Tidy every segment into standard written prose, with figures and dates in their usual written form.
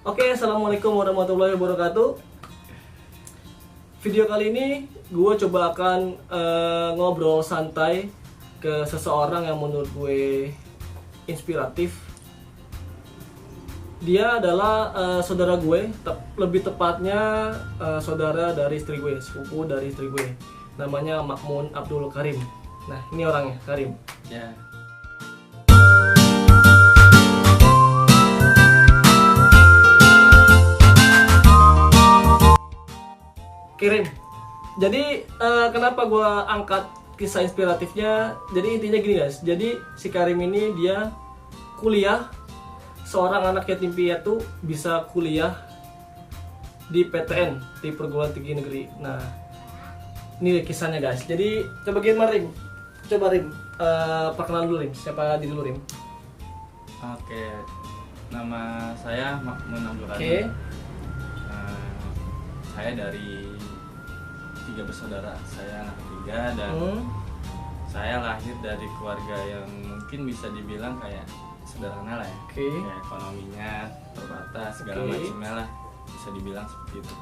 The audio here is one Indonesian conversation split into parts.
Oke, assalamualaikum warahmatullahi wabarakatuh. Video kali ini gue coba akan ngobrol santai ke seseorang yang menurut gue inspiratif. Dia adalah saudara gue, lebih tepatnya saudara dari istri gue, sepupu dari istri gue. Namanya Makmun Abdul Karim. Nah, ini orangnya, Karim. Ya. Kirim. Jadi kenapa gue angkat kisah inspiratifnya? Jadi intinya gini guys. Jadi si Karim ini dia kuliah, seorang anak yatim piatu bisa kuliah di PTN, di perguruan tinggi negeri. Nah, ini kisahnya guys. Jadi coba gimana Rim? Coba Rim, perkenalan dulu Rim. Siapa diri dulu Rim? Oke. Nama saya Makmun Abdul Karim. Oke. Saya dari 3 bersaudara. Saya anak ketiga dan saya lahir dari keluarga yang mungkin bisa dibilang kayak sederhana lah ya. Oke. Kayak ekonominya terbatas, segala macamnya lah, bisa dibilang seperti itu.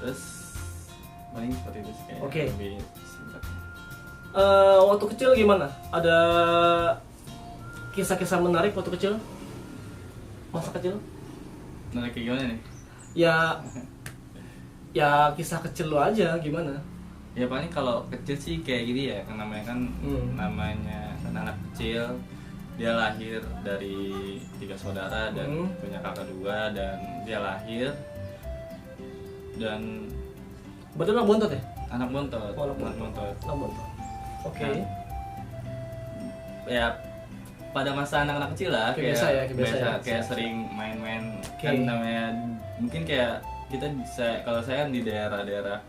Terus paling seperti itu sih, kayak Oke. lebih singkat. Waktu kecil gimana? Ada kisah-kisah menarik waktu kecil? Masa kecil? Nah, kayak gimana nih? Ya kisah kecil lo aja gimana? Ya paling kalau kecil sih kayak gini ya, kan namanya namanya kan anak kecil, dia lahir dari 3 saudara dan punya kakak 2 dan dia lahir dan Betul anak bontot ya? anak bontot. Oh, anak anak bontot. Anak bontot. Oke. Nah, ya pada masa anak-anak kecil lah, Kayak biasa ya, kayak biasa ya. kayak sering main-main. Oke. Kan namanya mungkin kayak kita bisa, kalau saya kan di daerah-daerah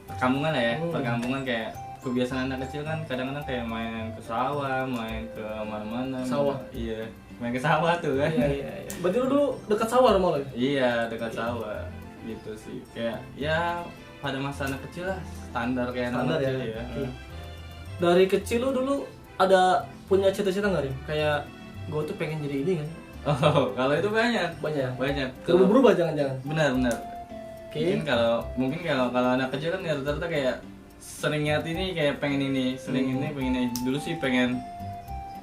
perkampungan lah ya, perkampungan kayak kebiasaan anak kecil kan kadang-kadang kayak main ke sawah, main ke mana-mana. Sawah? Iya, main ke sawah tuh kan. Iya. Berarti lu dulu dekat sawah rumah lo ya? Iya, dekat sawah gitu sih. Kayak ya pada masa anak kecil lah, standar kayak Standar anak ya. kecil ya. Oke. Dari kecil lu dulu ada punya cita-cita nggak Rim? Kayak gue tuh pengen jadi ini kan? Oh, kalau itu banyak. Banyak. Kalau- Berubah jangan-jangan. Benar. Oke. Mungkin kalau anak kecil kan ya rata-rata kayak sering niat ini, kayak pengen ini, sering ini, pengen ini. Dulu sih pengen,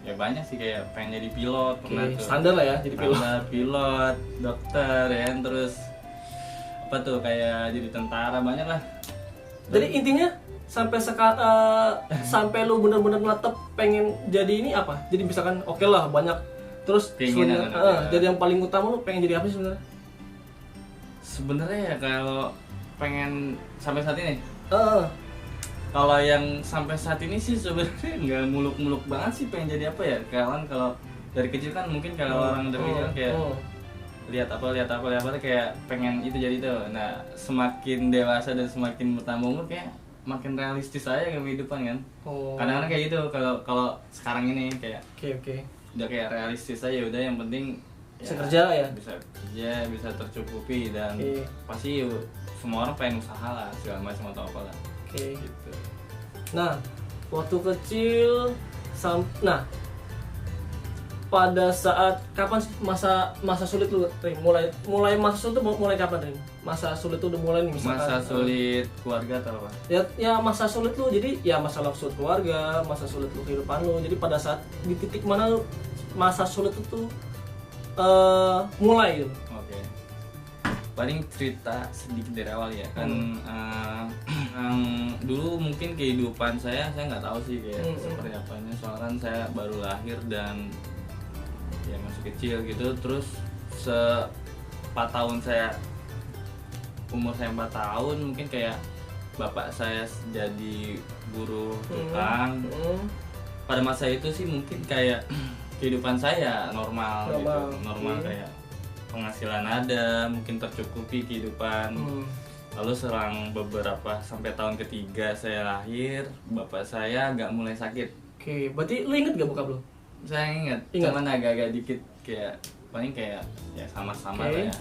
ya banyak sih, kayak pengen jadi pilot, pernah Oke, tuh. standar lah ya jadi pilot. Standar, pilot, dokter ya kan, terus apa tuh kayak jadi tentara, banyak lah. Jadi intinya sampai lu bener-bener natep pengen jadi ini apa? Jadi misalkan oke lah banyak terus Keinginan sebenarnya, anak ya. jadi yang paling utama lu pengen jadi apa sih sebenarnya? Sebenarnya ya kalau pengen sampai saat ini, Heeh. kalau yang sampai saat ini sih sebenarnya nggak muluk-muluk banget sih pengen jadi apa ya. Kalau dari kecil kan mungkin kalau orang dari kecil kan kayak lihat apa kayak pengen itu jadi itu. Nah, semakin dewasa dan semakin bertambah umur kayak makin realistis aja kehidupan kan. Kadang-kadang kayak gitu kalau sekarang ini kayak Oke. udah kayak realistis aja, udah yang penting Bisa kerja ya? bisa kerja, bisa tercukupi dan Oke. pasti semua orang pengen usaha lah segala macam atau apa lah Oke. gitu. Nah, waktu kecil pada saat kapan sih masa sulit lu Rim? Mulai masa sulit tuh mulai kapan Rim? Masa sulit tuh udah mulai nih misalkan. Masa sulit keluarga atau apa? Ya masa sulit lu, jadi ya masalah sulit keluarga, masa sulit lu kehidupan lu. Jadi pada saat di titik mana lu masa sulit itu mulai gitu. Oke. Paling cerita sedikit dari awal ya kan. Dulu mungkin kehidupan saya nggak tahu sih kayak seperti apanya, soalnya kan saya baru lahir dan ya masih kecil gitu. Terus 4 tahun umur saya 4 tahun mungkin kayak bapak saya jadi buruh tukang. Pada masa itu sih mungkin kayak kehidupan saya normal. Gitu, normal kayak penghasilan ada, mungkin tercukupi kehidupan. Lalu selang beberapa sampai tahun ketiga saya lahir, bapak saya agak mulai sakit. Oke, berarti lu inget gak bokap lu? Saya ingat, cuman agak-agak dikit, kayak paling kayak ya sama-sama lah ya.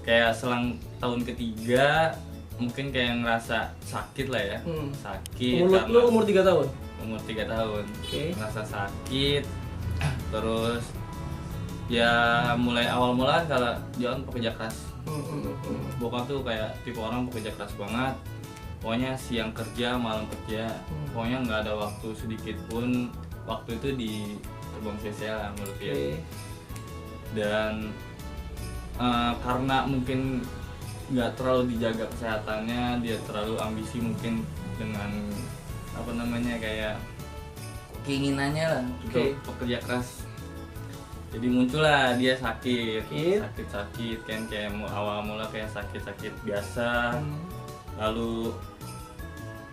Kayak selang tahun ketiga mungkin kayak ngerasa sakit lah ya. Sakit. Lu umur 3 tahun? Umur 3 tahun. Oke. Ngerasa sakit. Terus Ya mulai awal mula kalau dia kan pekerja keras. Hmm. Bokap tuh kayak tipe orang pekerja keras banget. Pokoknya siang kerja, malam kerja. Pokoknya nggak ada waktu sedikit pun waktu itu di terbang sia-sia lah menurut dia. Oke. Dan karena mungkin nggak terlalu dijaga kesehatannya, dia terlalu ambisi mungkin dengan apa namanya kayak keinginannya lah untuk pekerja keras. Jadi muncullah dia sakit kan, kayak awal mula kayak sakit biasa, lalu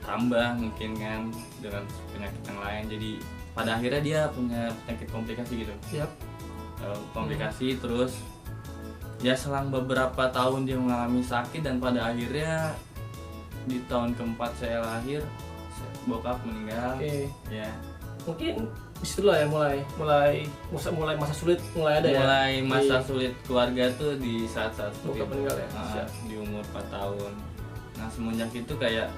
tambah mungkin kan dengan penyakit yang lain. Jadi pada akhirnya dia punya penyakit komplikasi gitu. Komplikasi terus ya selang beberapa tahun dia mengalami sakit dan pada akhirnya di tahun keempat saya lahir bokap meninggal. Ya Mungkin disitulah ya mulai masa sulit mulai ada ya. Mulai masa sulit keluarga tuh di saat-saat bokap meninggal ya. Di umur 4 tahun. Nah semenjak itu kayak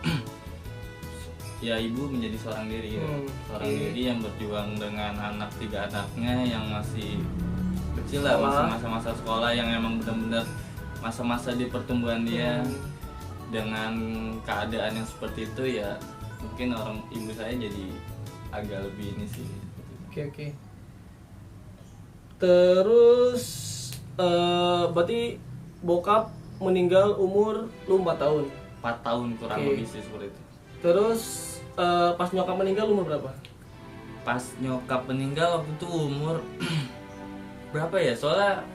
ya ibu menjadi seorang diri gitu. Seorang diri yang berjuang dengan tiga anaknya yang masih kecil lah, masih masa-masa sekolah yang emang benar-benar masa-masa di pertumbuhan dia. Dengan keadaan yang seperti itu ya mungkin orang ibu saya jadi agak lebih ini sih. Oke. Terus berarti bokap meninggal umur lu 4 tahun. 4 tahun kurang lebih sih seperti itu. Terus pas nyokap meninggal umur berapa? Pas nyokap meninggal waktu itu umur berapa ya? Soalnya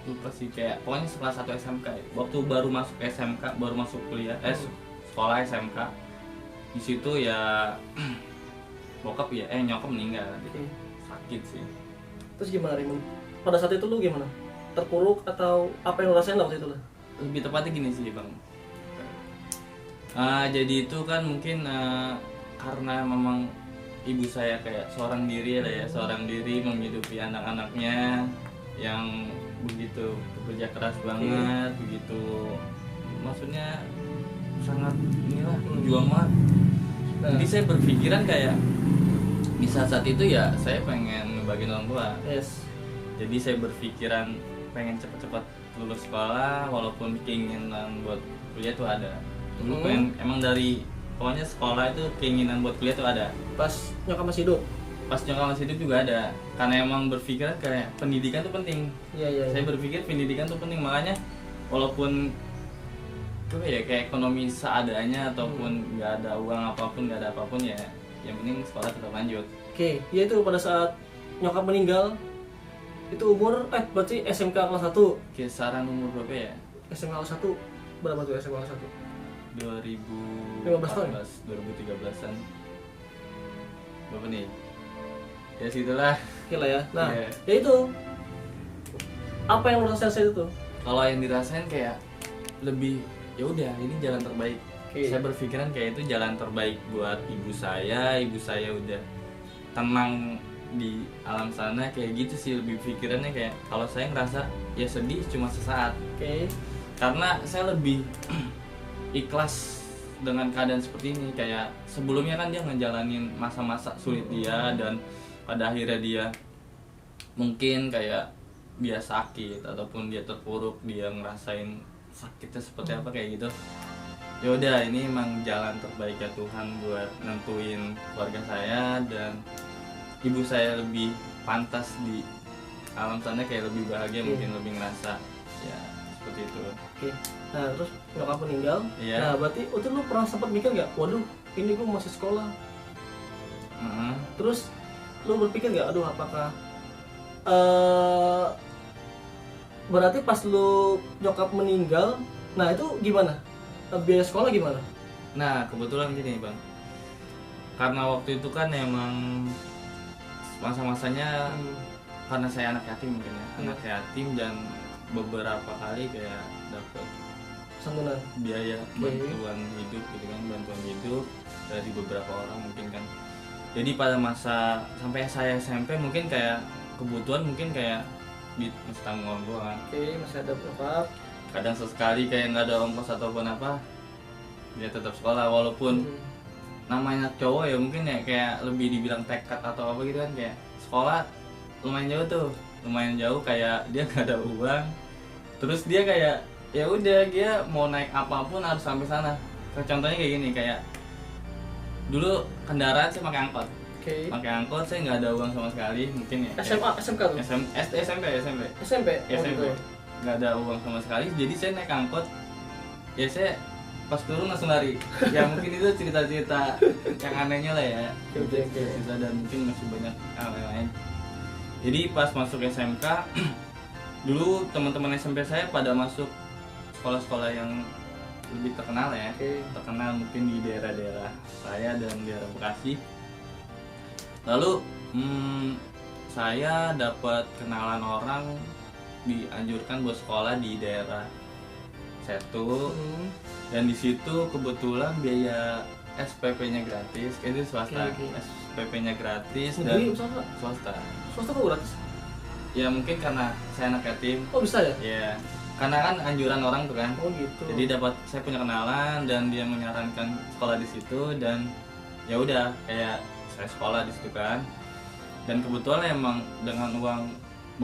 lupa sih, kayak pokoknya setelah 1 SMK ya. Waktu baru masuk SMK, baru masuk kuliah, sekolah SMK. Di situ ya bokap ya nyokap meninggal. Sakit sih. Terus gimana Rimun? Pada saat itu lu gimana? Terpuruk atau apa yang lu rasain waktu itu lah? Lebih tepatnya gini sih bang. Jadi itu kan mungkin karena memang ibu saya kayak seorang diri lah ya, seorang diri menghidupi anak-anaknya yang begitu bekerja keras banget, begitu maksudnya sangat inilah berjuang banget. Jadi saya berpikiran kayak di saat itu ya saya pengen ngebagiin orang tua. Jadi saya berpikiran pengen cepet-cepet lulus sekolah, walaupun keinginan buat kuliah tuh ada. Dulu pengen, emang dari pokoknya sekolah itu keinginan buat kuliah tuh ada. Pas nyokap masih hidup? Pas nyokap masih hidup juga ada. Karena emang berpikiran kayak pendidikan tuh penting. Saya berpikir pendidikan tuh penting, makanya walaupun kayak ekonomi seadanya ataupun nggak ada uang apapun, nggak ada apapun ya, yang penting sekolah tetap lanjut. Ya itu pada saat nyokap meninggal itu umur berarti SMK kelas 1. Kisaran umur berapa ya? SMK kelas 1 berapa tuh SMK kelas 1? 2013-an. Berapa nih? Ya situlah. Gila ya. Nah, ya itu. Apa yang lu rasain saat itu? Kalau yang dirasain kayak lebih ya udah ini jalan terbaik. Saya berpikiran kayak itu jalan terbaik buat ibu saya udah tenang di alam sana, kayak gitu sih lebih pikirannya. Kayak kalau saya ngerasa ya sedih cuma sesaat. Karena saya lebih ikhlas dengan keadaan seperti ini. Kayak sebelumnya kan dia ngejalanin masa-masa sulit dia, dan pada akhirnya dia mungkin kayak dia sakit ataupun dia terpuruk, dia ngerasain sakitnya seperti apa kayak gitu. Ya udah ini emang jalan terbaik ya Tuhan buat nentuin keluarga saya, dan ibu saya lebih pantas di alam sana, kayak lebih bahagia, mungkin lebih ngerasa ya seperti itu. Nah terus nyokap meninggal. Nah berarti waktu lu pernah sempat mikir nggak, waduh ini gue masih sekolah. Terus lu berpikir nggak, aduh apakah berarti pas lu nyokap meninggal, nah itu gimana? Biaya sekolah gimana? Nah kebetulan gini bang, karena waktu itu kan emang masa-masanya karena saya anak yatim mungkin ya, anak yatim, dan beberapa kali kayak dapat santunan biaya bantuan hidup gitu kan, bantuan hidup dari beberapa orang mungkin kan. Jadi pada masa sampai saya SMP mungkin kayak kebutuhan mungkin kayak masih tanggung orang tua kan. Masih ada berapa? Kadang sesekali kayak nggak ada ongkos ataupun apa, dia tetap sekolah walaupun namanya cowok ya mungkin ya kayak lebih dibilang tekad atau apa gitu kan, kayak sekolah lumayan jauh tuh. lumayan jauh, kayak dia gak ada uang. Terus dia kayak ya udah dia mau naik apapun harus sampai sana. Contohnya kayak gini, kayak dulu kendaraan saya pakai angkot. Pakai angkot saya nggak ada uang sama sekali, mungkin ya. SMA, SMK tuh? SMP. Nggak ada uang sama sekali, jadi saya naik angkot. Ya saya pas turun langsung lari. Ya mungkin itu cerita-cerita yang anehnya lah ya. Cerita dan mungkin masih banyak hal lain. Jadi pas masuk SMK, dulu teman-teman SMP saya pada masuk sekolah-sekolah yang lebih terkenal ya. Terkenal mungkin di daerah-daerah saya dan daerah Bekasi. Lalu saya dapat kenalan orang, dianjurkan buat sekolah di daerah Setu. Dan di situ kebetulan biaya SPP-nya gratis, itu swasta. SPP-nya gratis. Negeri, dan swasta. Swasta kok gratis? Ya mungkin karena saya anak yatim. Oh bisa ya? Ya, karena kan anjuran orang tuh kan. Oh gitu. Jadi saya punya kenalan dan dia menyarankan sekolah di situ, dan ya udah kayak saya sekolah di situ kan. Dan kebetulan emang dengan uang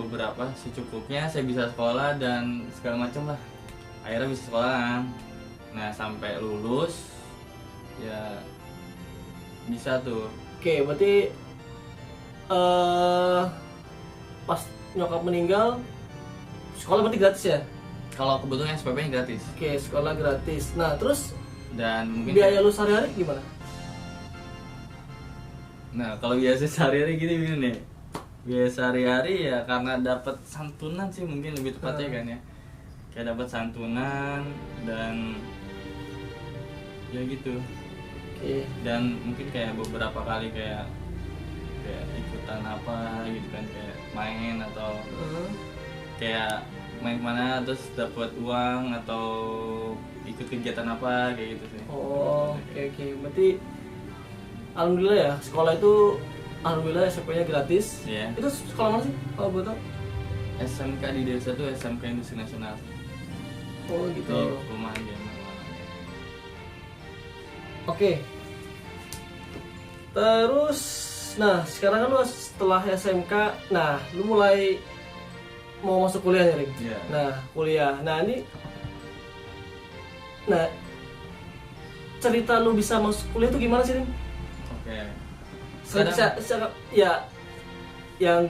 beberapa secukupnya saya bisa sekolah dan segala macam lah. Akhirnya bisa sekolah kan. Nah sampai lulus ya bisa tuh. Oke, berarti pas nyokap meninggal sekolah berarti gratis ya? Kalau kebetulan SPP-nya gratis. Oke, sekolah gratis. Nah terus Dan mungkin biaya lu sehari-hari gimana? Nah kalau biasa sehari-hari gini nih, biaya sehari-hari ya karena dapat santunan sih mungkin lebih tepatnya kan ya. Kayak dapat santunan dan ya gitu. Dan mungkin kayak beberapa kali kayak ikutan apa gitu kan, kayak main atau kayak main kemana terus dapat uang atau ikut kegiatan apa kayak gitu sih. Oh oke. Berarti alhamdulillah ya sekolah itu, alhamdulillah SMP-nya gratis. Iya. Itu sekolah mana sih kalau boleh tahu? SMK di desa tuh SMK Industri Nasional. Oh gitu. Di perumahan dia. Oke. Terus, nah sekarang kan lu setelah SMK, nah lu mulai mau masuk kuliah nih, Ring. Iya. Nah kuliah, nah ini, nah cerita lu bisa masuk kuliah tuh gimana sih, Ring? Oke. Secara ya, yang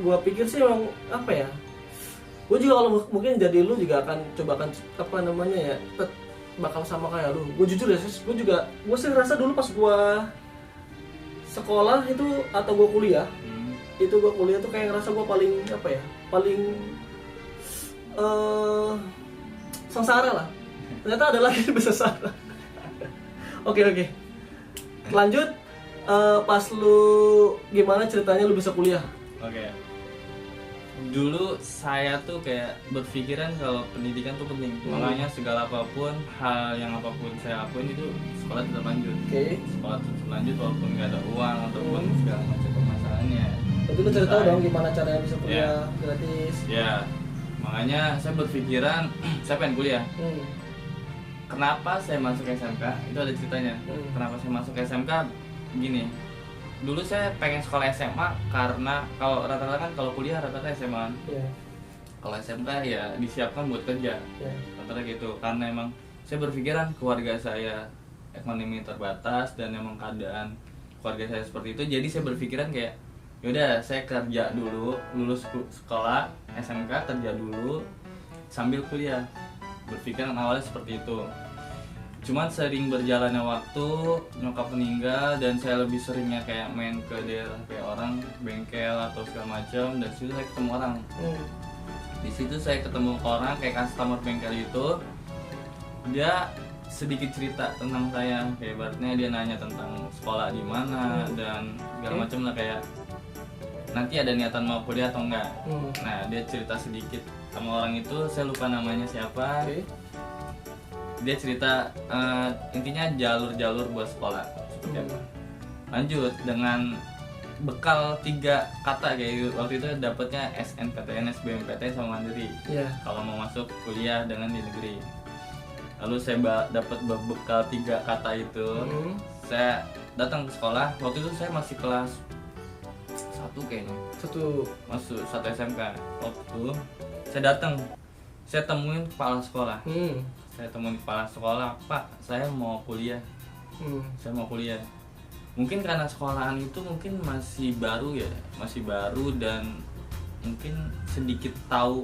gua pikir sih emang apa ya? Gue juga kalau mungkin jadi lu juga akan coba apa namanya ya, bakal sama kayak lu. Gue jujur ya, gue sih ngerasa dulu pas gue sekolah itu atau gue kuliah, itu gue kuliah tuh kayak ngerasa gue paling apa ya, paling sengsara lah. Ternyata ada lagi yang bisa sengsara. Oke. Lanjut, pas lu gimana ceritanya lu bisa kuliah? Oke. Dulu saya tuh kayak berpikiran kalau pendidikan tuh penting. Makanya segala apapun, hal yang apapun saya lakuin itu sekolah tetap lanjut. Sekolah tetap lanjut walaupun nggak ada uang ataupun segala macam permasalahannya. Itu lu cerita dong gimana caranya bisa kuliah gratis. Ya, makanya saya berpikiran saya pengen kuliah. Kenapa saya masuk SMK? Itu ada ceritanya. Kenapa saya masuk SMK? Gini. Dulu saya pengen sekolah SMA karena kalau rata-rata kan kalau kuliah rata-rata SMA. Kalau SMK ya disiapkan buat kerja. Rata-rata gitu. Karena emang saya berpikiran keluarga saya ekonomi terbatas dan emang keadaan keluarga saya seperti itu. Jadi saya berpikiran kayak yaudah saya kerja dulu, lulus sekolah SMK kerja dulu sambil kuliah. Berpikiran awalnya seperti itu. Cuman sering berjalannya waktu, nyokap meninggal dan saya lebih seringnya kayak main ke daerah kayak orang bengkel atau segala macam, dan situ saya ketemu orang. Di situ saya ketemu orang kayak customer bengkel itu, dia sedikit cerita tentang saya, kayak ibaratnya dia nanya tentang sekolah di mana dan segala macam lah, kayak nanti ada niatan mau kuliah atau enggak. Nah dia cerita sedikit sama orang itu, saya lupa namanya siapa. Dia cerita intinya jalur-jalur buat sekolah seperti apa. Lanjut dengan bekal 3 kata kayak waktu itu dapatnya SNPTN, SBMPTN sama Mandiri. Kalau mau masuk kuliah dengan di negeri. Lalu saya dapat bekal 3 kata itu. Saya datang ke sekolah. Waktu itu saya masih kelas 1 kayaknya. Satu. Satu SMK. Waktu itu saya datang, saya temuin kepala sekolah. Saya temuin kepala sekolah, Pak, saya mau kuliah. Saya mau kuliah. Mungkin karena sekolahan itu mungkin masih baru ya, dan mungkin sedikit tahu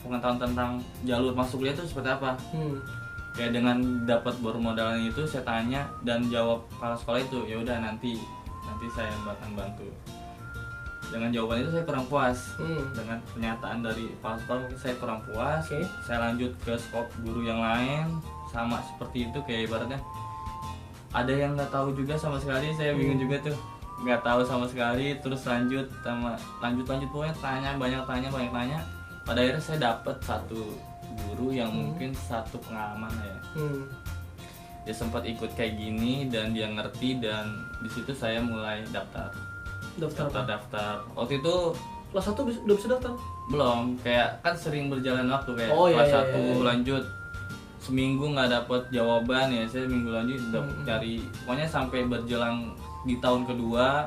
pengetahuan tentang jalur masuk kuliah itu seperti apa. Kayak dengan dapat bermodalan itu saya tanya dan jawab kepala sekolah itu, ya udah nanti saya akan bantu. Dengan jawaban itu saya kurang puas. Dengan pernyataan dari kepala sekolah mungkin saya kurang puas. Saya lanjut ke skop guru yang lain, sama seperti itu, kayak ibaratnya ada yang nggak tahu juga sama sekali, saya bingung juga tuh, nggak tahu sama sekali. Terus lanjut pokoknya banyak tanya. Pada akhirnya saya dapat satu guru yang mungkin satu pengalaman ya. Dia sempat ikut kayak gini dan dia ngerti, dan di situ saya mulai daftar. Waktu itu kelas 1 udah bisa daftar? Belum, kayak kan sering berjalan waktu, kayak kelas 1 lanjut seminggu nggak dapet jawaban ya, saya minggu lanjut cari, pokoknya sampai berjalan di tahun kedua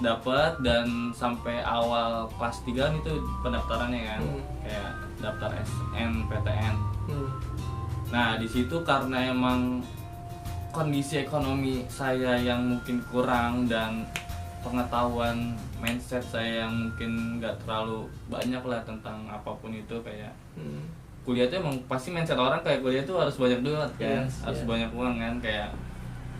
dapat, dan sampai awal kelas 3 itu pendaftarannya kan, kayak daftar SNPTN. Nah di situ karena emang kondisi ekonomi saya yang mungkin kurang dan pengetahuan mindset saya yang mungkin nggak terlalu banyak lah tentang apapun itu, kayak kuliah itu emang pasti mindset orang kayak kuliah itu harus banyak duit kan, harus banyak uang kan, kayak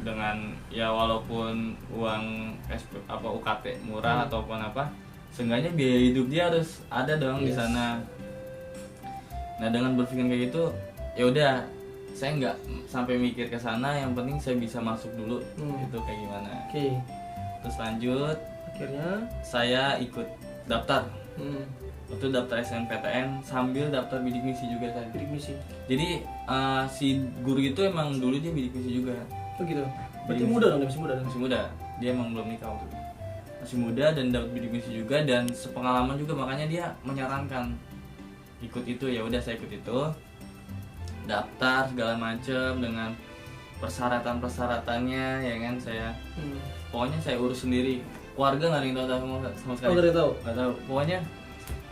dengan ya walaupun uang UKT murah ataupun apa, seenggaknya biaya hidup dia harus ada dong di sana. Nah dengan berpikir kayak gitu, ya udah saya nggak sampai mikir ke sana, yang penting saya bisa masuk dulu itu kayak gimana. Terus lanjut, akhirnya saya ikut daftar. Waktu daftar SNPTN sambil daftar bidik misi juga kan. Bidik misi. Jadi si guru itu emang dulu dia bidik misi juga. Oh gitu. Berarti muda dong, masih muda. Dia emang belum nikah waktu itu. Masih muda dan dapat bidik misi juga, dan sepengalaman juga, makanya dia menyarankan ikut itu. Ya udah saya ikut itu. Daftar segala macam dengan persyaratan-persyaratannya ya kan, saya. Pokoknya saya urus sendiri. Keluarga nggak ada yang tahu sama sekali. Nggak tahu. Pokoknya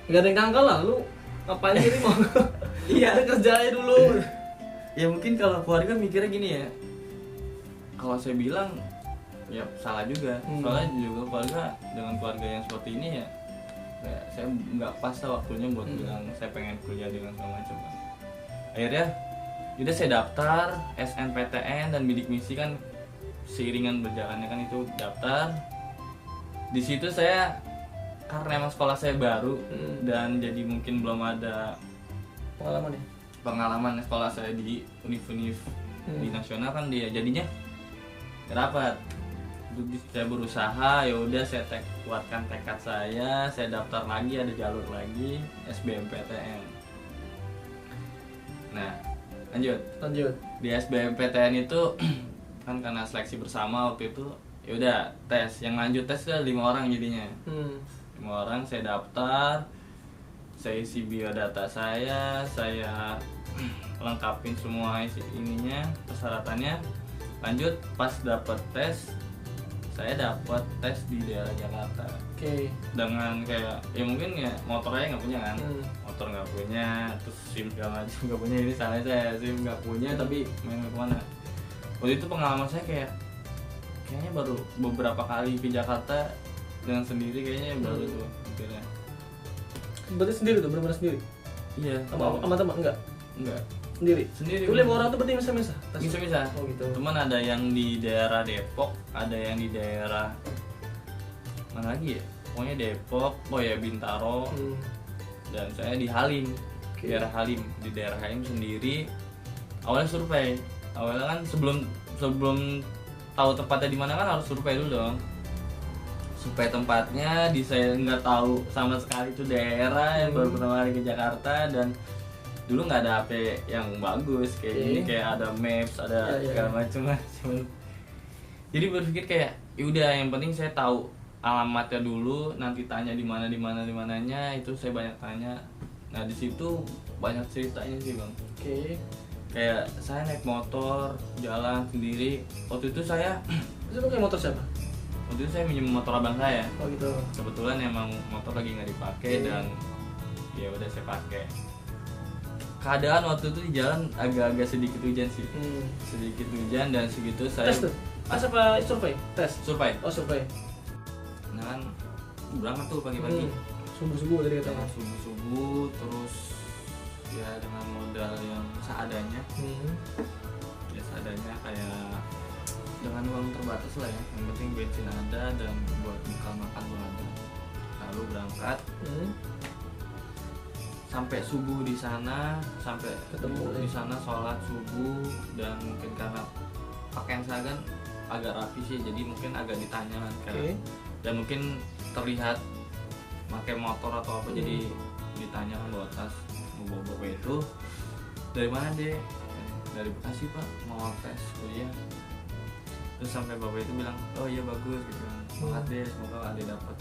nggak ada yang kangkal lah, lu ngapain sih mau? Iya, kerja aja dulu. Ya mungkin kalau keluarga mikirnya gini ya, kalau saya bilang ya salah juga. Soalnya juga keluarga, dengan keluarga yang seperti ini ya saya nggak pas lah waktunya buat bilang saya pengen kuliah dengan segala macam. Akhirnya udah saya daftar SNPTN dan bidik misi kan seiringan berjalannya kan, itu daftar. Di situ saya, karena emang sekolah saya baru dan jadi mungkin belum ada pengalaman sekolah saya di univ di nasional kan, dia jadinya dapat. Saya berusaha, ya udah saya kuatkan tekad saya daftar lagi, ada jalur lagi SBMPTN. Nah lanjut di SBMPTN itu kan karena seleksi bersama waktu itu, ya udah tes, yang lanjut tes ada 5 orang jadinya. 5 orang saya daftar, saya isi biodata saya lengkapin semua ininya, persyaratannya. Lanjut pas dapat tes, saya dapat tes di daerah Jakarta. Dengan kayak ya mungkin ya motor aja nggak punya kan, motor nggak punya, terus SIM segala macam nggak punya. Ini salah saya, SIM nggak punya tapi main kemana. Waktu itu pengalaman saya kayaknya baru beberapa kali ke Jakarta dengan sendiri, kayaknya baru tuh akhirnya. Berarti sendiri tuh, benar-benar sendiri? Iya. Sama teman? Enggak. Sendiri. Itu 5 orang tuh berarti misah-misah? Misah-misah. Oh gitu. Teman ada yang di daerah Depok, ada yang di daerah mana lagi ya? Pokoknya Depok, Bintaro. Dan saya di Halim. Daerah Halim. Di daerah Halim sendiri. Awalnya survei. Awalnya kan sebelum tahu tempatnya di mana kan harus survei dulu dong. Survei tempatnya, saya nggak tahu sama sekali itu daerah, yang baru pertama kali ke Jakarta, dan dulu nggak ada HP yang bagus kayak gini, kayak ada Maps, ada segala macam. Jadi berpikir kayak ya udah, yang penting saya tahu alamatnya dulu, nanti tanya di mananya itu saya banyak tanya. Nah di situ banyak ceritanya sih bang. Kayak saya naik motor jalan sendiri. Waktu itu saya pakai motor siapa? waktu itu saya minjem motor abang saya. Oh gitu. Kebetulan emang motor lagi nggak dipakai dan ya udah saya pakai. Keadaan waktu itu di jalan agak-agak sedikit hujan sih, sedikit hujan dan segitu saya Tes tuh? Tes apa survei? Tes? survei. Oh survei. Nah kan berangkat tuh pagi-pagi. Subuh-subuh tadi katanya. Subuh-subuh terus ya dengan modal yang seadanya. Ya seadanya kayak dengan uang terbatas lah ya, yang penting bensin ada dan buat bekal makan pun ada. Lalu berangkat sampai subuh di sana, sampai Ketemu di sana sholat subuh dan mungkin karena pakaian saya kan agak rapi sih, jadi mungkin agak ditanya kan. Dan mungkin terlihat pakai motor atau apa, jadi ditanya bawa tas, mau bawa itu dari mana deh? Dari Bekasi pak, mau tes kuliah. Terus sampai bapak itu bilang, oh iya bagus gitu, semangat deh, semoga ada dapat.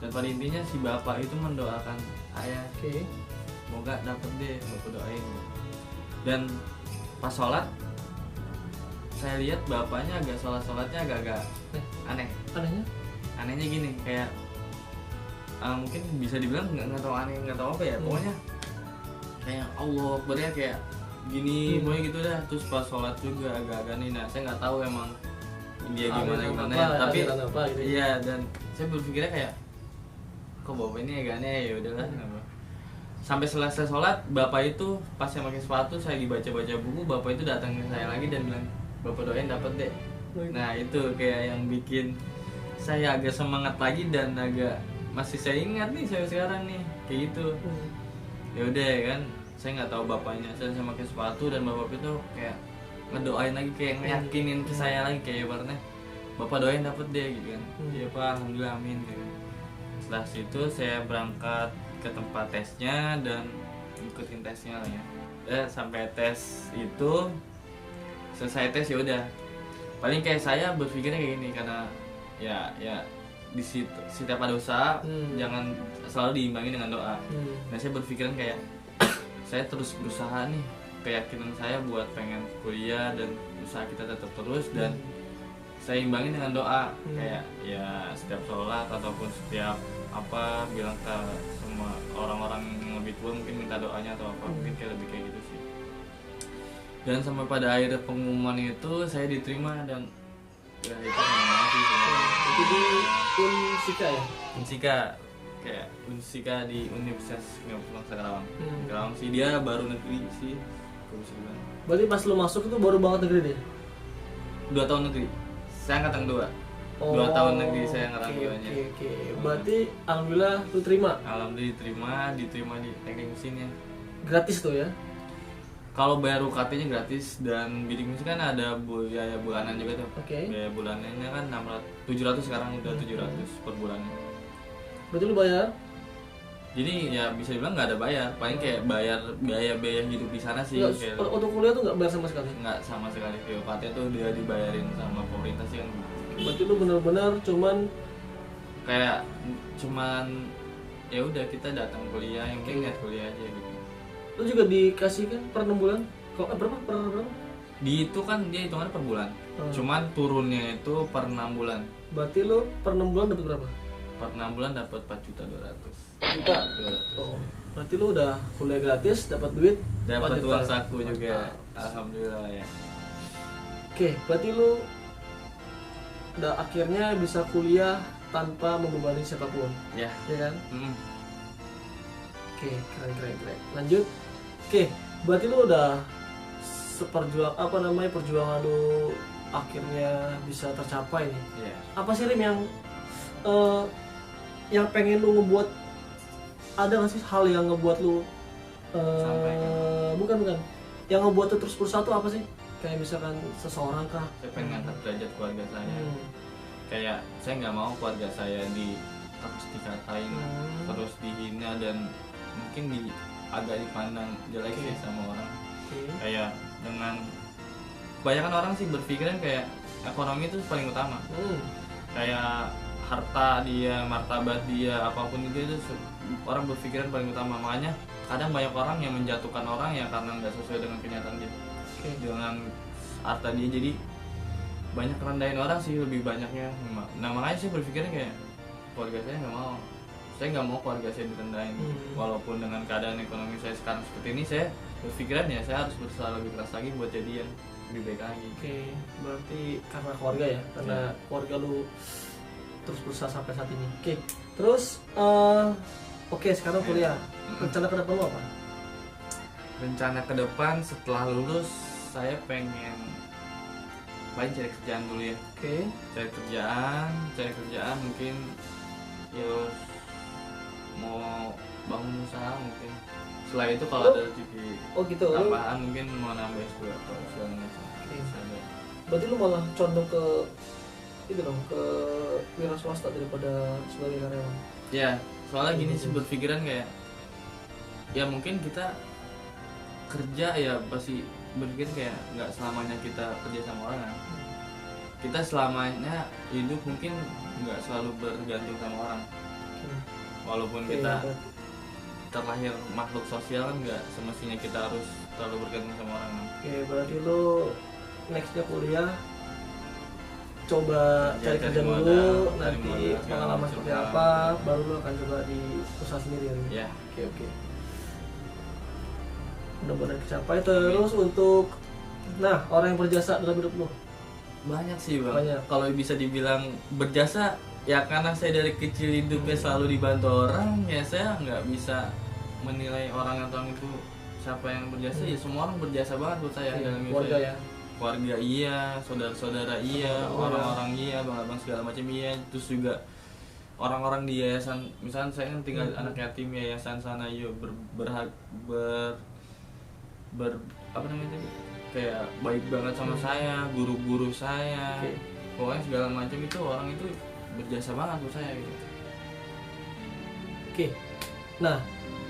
Dan pada intinya si bapak itu mendoakan saya, semoga dapat deh, bapak doain. Dan pas sholat, saya lihat bapaknya agak sholatnya agak aneh. Anehnya gini, kayak mungkin bisa dibilang nggak tahu aneh, nggak tahu apa ya, pokoknya kayak Allah Akbar ya, kayak gini, pokoknya gitu dah. Terus pas sholat juga agak-agak nih, nah saya nggak tahu emang dia gimana ya, tapi gitu. Iya, dan saya berpikirnya kayak kok bapak ini agak aneh, ya udahlah. Sampai selesai sholat, bapak itu pas saya pakai sepatu, saya dibaca-baca buku, bapak itu datang ke saya lagi dan bilang, bapak doain dapat deh. Nah itu kayak yang bikin saya agak semangat lagi dan agak masih saya ingat nih saya sekarang nih kayak gitu. Ya udah kan, saya nggak tahu bapaknya, saya pakai sepatu dan bapak itu kayak ngedoain lagi, kayak ngeyakinin ke saya lagi, kayak ibaratnya bapak doain dapet deh gitu kan. Iya pak, alhamdulillah amin gitu. Setelah situ saya berangkat ke tempat tesnya dan ikutin tesnya lah ya. Sampai tes itu selesai tes ya udah, paling kayak saya berpikirnya kayak gini, karena ya di situ setiap ada usaha jangan selalu diimbangi dengan doa. Nah saya berpikiran kayak saya terus berusaha nih, keyakinan saya buat pengen kuliah dan usaha kita tetap terus, dan saya imbangi dengan doa. Kayak ya setiap sholat ataupun setiap apa bilang ke semua orang-orang yang lebih tua mungkin minta doanya atau apa, mungkin kayak lebih kayak gitu sih. Dan sampai pada akhir pengumuman itu saya diterima dan ya itu senang sih. Itu di Unsika ya? Unsika, kayak Unsika di Universitas Bangsa Karawang. Karawang sih, dia baru negeri sih. Berarti pas lu masuk itu baru banget negeri deh? 2 tahun negeri. Saya angkatan 2. 2 tahun negeri saya angkatan 2-nya. Oke. Berarti alhamdulillah lu terima? Alhamdulillah diterima di teknik mesin ya. Gratis tuh ya? Kalau bayar UKT-nya gratis, dan bidik mesin kan ada biaya bulanan juga tuh. Biaya bulanannya kan 700, sekarang udah 700 per bulannya. Berarti lu bayar? Jadi ya bisa dibilang nggak ada bayar, paling kayak bayar biaya hidup di sana sih. Kayak untuk kuliah tuh nggak bayar sama sekali? Nggak sama sekali, UKT tuh dia dibayarin sama pemerintah sih kan. Berarti lu benar-benar cuman ya udah kita datang kuliah, yang penting niat kuliah aja gitu. Lu juga dikasih kan per 6 bulan? Berapa? Di itu kan dia hitungannya per bulan. Cuman turunnya itu per 6 bulan. Berarti lu per 6 bulan dapat berapa? Per 6 bulan dapat 4.200.000. Oh. Berarti lu udah kuliah gratis, dapat duit, dapat uang saku juga. Alhamdulillah ya. Oke, berarti lu udah akhirnya bisa kuliah tanpa membebani siapapun. Ya kan? Oke, keren. Lanjut. Oke, berarti lu udah perjuangan lu akhirnya bisa tercapai nih. Apa sih Rim yang pengen lu ngebuat, ada nggak sih hal yang ngebuat lu bukan yang ngebuat lu terus berusaha tuh apa sih? Kayak misalkan seseorang kah? Saya pengen angkat derajat keluarga saya. Kayak saya nggak mau keluarga saya terus dikatain, terus dihina, dan mungkin agak dipandang jelek sih sama orang. Kayak dengan kebanyakan orang sih berpikiran kayak ekonomi itu paling utama. Kayak harta dia, martabat dia, apapun itu orang berpikiran paling utama. Makanya kadang banyak orang yang menjatuhkan orang ya karena nggak sesuai dengan kenyataan dia, dengan harta dia. Jadi banyak rendahin orang sih, lebih banyaknya. Nah makanya saya berpikirnya kayak keluarga saya nggak mau, saya nggak mau keluarga saya direndahin. Walaupun dengan keadaan ekonomi saya sekarang seperti ini, saya berpikiran ya saya harus berusaha lebih keras lagi buat jadi yang lebih baik lagi. Oke, berarti karena keluarga ya, karena keluarga lu terus berusaha sampai saat ini. Oke, terus oke, sekarang kuliah. Rencana ke depan lu apa? Rencana ke depan setelah lulus saya pengen paling cari kerjaan dulu ya. Oke. Cari kerjaan mungkin ya mau bangun usaha mungkin. Setelah itu kalau ada rezeki gitu. tambahan mungkin mau nambah S2 atau segala macam. Berarti lu malah condong ke itu dong, ke wira swasta daripada sebagai karyawan. Ya, soalnya gini sih berpikiran kayak ya mungkin kita kerja ya pasti berpikir kayak nggak selamanya kita kerja sama orang. Kita selamanya hidup mungkin nggak selalu bergantung sama orang. Walaupun kita terlahir makhluk sosial kan nggak semestinya kita harus terlalu bergantung sama orang. Oke, berarti lu nextnya kuliah coba cari kerja dulu, nanti pengalaman seperti apa, baru lu akan coba di usaha sendiri ya. Oke. Mudah-mudahan tercapai. Terus untuk orang yang berjasa dalam hidup lu banyak sih bang. Kalau bisa dibilang berjasa ya karena saya dari kecil hidupnya selalu dibantu orang, ya saya nggak bisa menilai orang atau itu siapa yang berjasa. Ya semua orang berjasa banget buat saya dalam hidup keluarga saya. Keluarga iya, saudara-saudara iya, orang-orang iya, bang-abang segala macam iya. Terus juga orang-orang di yayasan, misalnya saya kan tinggal anak yatim, yayasan sana yuk apa namanya tadi, kayak baik banget sama saya, guru-guru saya, pokoknya segala macam itu orang itu berjasa banget buat saya gitu. Oke. Nah,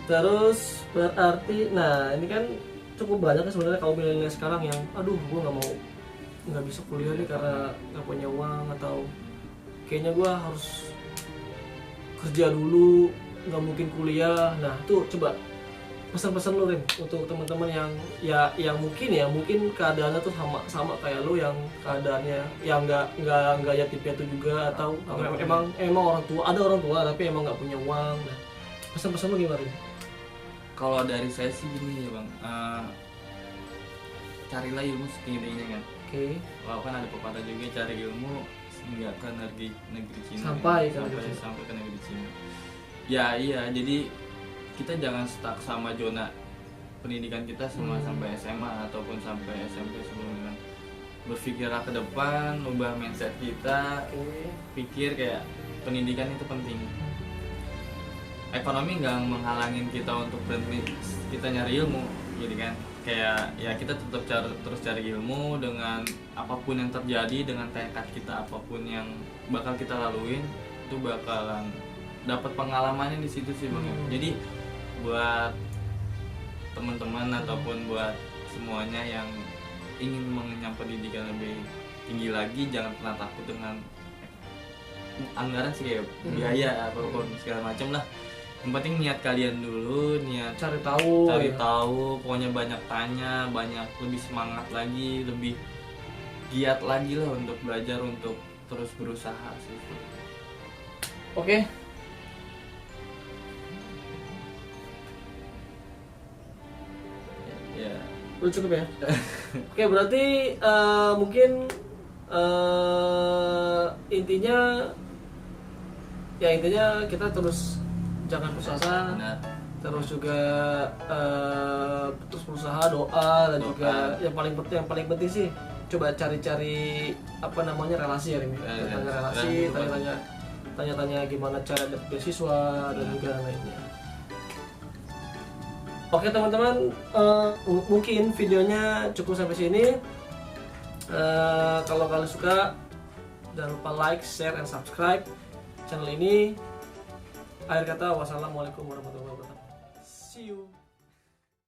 terus berarti ini kan cukup banyak sebenarnya kaum milenial sekarang yang gue nggak bisa kuliah nih karena nggak punya uang, atau kayaknya gue harus kerja dulu, nggak mungkin kuliah. Nah tuh coba pesan-pesan lu Rim untuk teman-teman yang mungkin keadaannya tuh sama kayak lu, yang keadaannya yang nggak yatim piatu juga, atau emang orang tua, ada orang tua tapi emang nggak punya uang. Nah, pesan-pesan lu gimana Rim? Kalau dari saya sih gini ya bang, carilah ilmu setinggi-tingginya kan. Kalau kan ada pepatah juga, cari ilmu hingga ke negeri Cina, sampai ke negeri Cina. Ya iya, jadi kita jangan stuck sama zona pendidikan kita sampai SMA ataupun sampai SMP sebelumnya. Berpikirlah ke depan, ubah mindset kita, pikir kayak pendidikan itu penting. Ekonomi nggak menghalangin kita untuk berhenti kita nyari ilmu, jadi kan kayak ya kita tetap terus cari ilmu dengan apapun yang terjadi, dengan tekad kita apapun yang bakal kita laluin itu bakalan dapat pengalamannya di situ sih bang. Jadi buat teman-teman ataupun buat semuanya yang ingin mengenyam pendidikan lebih tinggi lagi, jangan pernah takut dengan anggaran sih, kayak biaya apapun segala macam lah. Yang penting niat kalian dulu, niat cari tahu, pokoknya banyak tanya, banyak lebih semangat lagi, lebih giat lagi lah untuk belajar, untuk terus berusaha sih. Oke. Ya. Udah cukup ya. Oke, berarti mungkin intinya kita terus jangan putus asa, terus juga terus berusaha, doa, dan juga yang paling penting sih coba cari-cari relasi ya Rim. Tanya-tanya gimana cara dapet beasiswa dan juga lainnya. Oke teman-teman, mungkin videonya cukup sampai sini. Kalau kalian suka, jangan lupa like, share, and subscribe channel ini. Akhir kata, wassalamualaikum warahmatullahi wabarakatuh. See you.